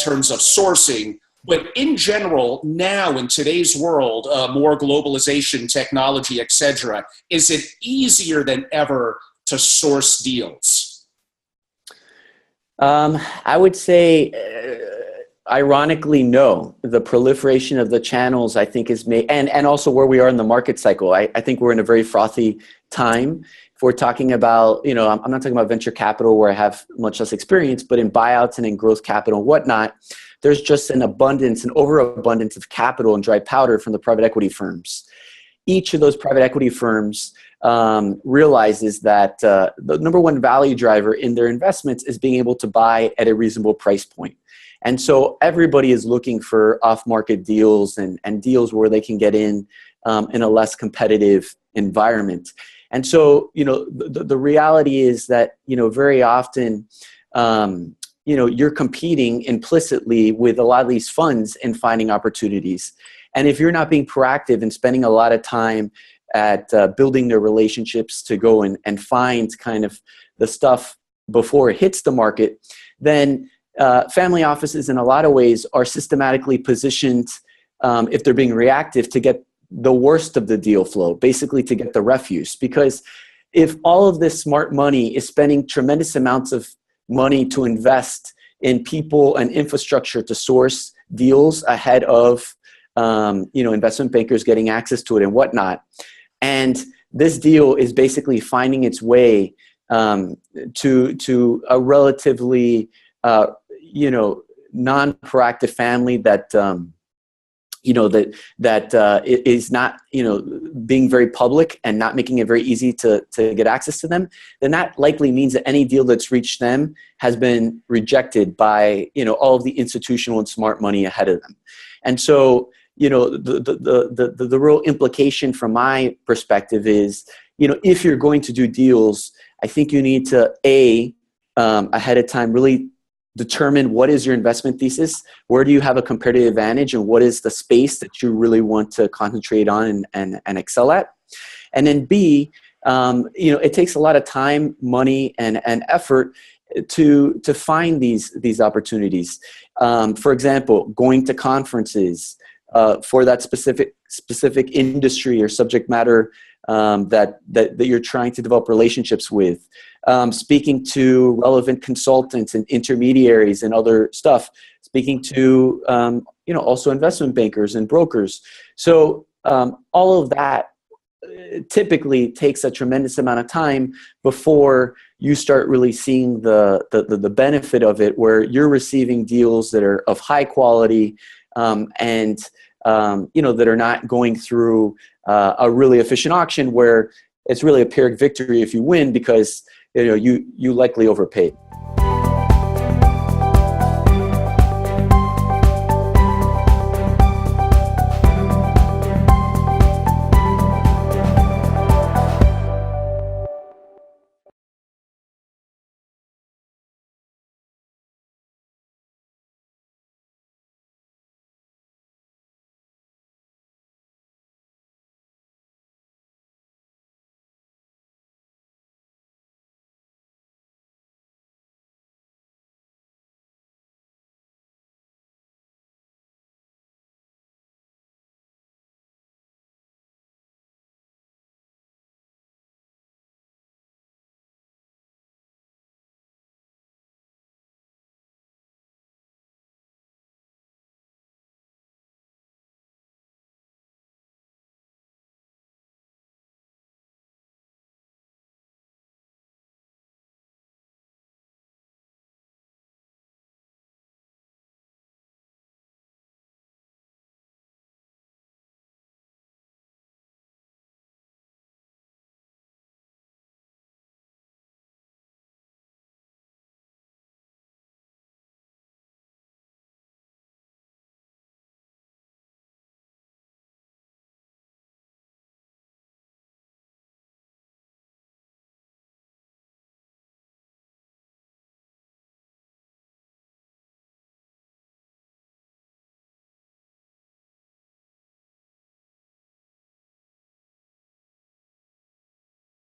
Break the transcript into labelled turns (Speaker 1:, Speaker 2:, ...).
Speaker 1: terms of sourcing. But in general, now in today's world, more globalization, technology, et cetera, is it easier than ever to source deals?
Speaker 2: I would say, ironically, no. The proliferation of the channels, I think, is made, and also where we are in the market cycle. I think we're in a very frothy time. If we're talking about, I'm not talking about venture capital where I have much less experience, but in buyouts and in growth capital and whatnot, there's just an overabundance of capital and dry powder from the private equity firms. Each of those private equity firms realizes that the number one value driver in their investments is being able to buy at a reasonable price point. And so everybody is looking for off-market deals and deals where they can get in a less competitive environment. And so, the reality is that, very often, you're competing implicitly with a lot of these funds in finding opportunities. And if you're not being proactive and spending a lot of time at building their relationships to go and find kind of the stuff before it hits the market, then family offices in a lot of ways are systematically positioned, if they're being reactive, to get the worst of the deal flow, basically to get the refuse. Because if all of this smart money is spending tremendous amounts of money to invest in people and infrastructure to source deals ahead of investment bankers getting access to it and whatnot, and this deal is basically finding its way to a relatively non-proactive family that is not, being very public and not making it very easy to get access to them, then that likely means that any deal that's reached them has been rejected by, all of the institutional and smart money ahead of them. And so, the real implication from my perspective is, if you're going to do deals, I think you need to, ahead of time, really determine what is your investment thesis, where do you have a competitive advantage, and what is the space that you really want to concentrate on and excel at. And then B, it takes a lot of time, money, and effort to find these opportunities. For example, going to conferences for that specific industry or subject matter that you're trying to develop relationships with, speaking to relevant consultants and intermediaries and other stuff, speaking to also investment bankers and brokers. So all of that typically takes a tremendous amount of time before you start really seeing the benefit of it, where you're receiving deals that are of high quality and that are not going through a really efficient auction where it's really a Pyrrhic victory if you win, because you likely overpaid.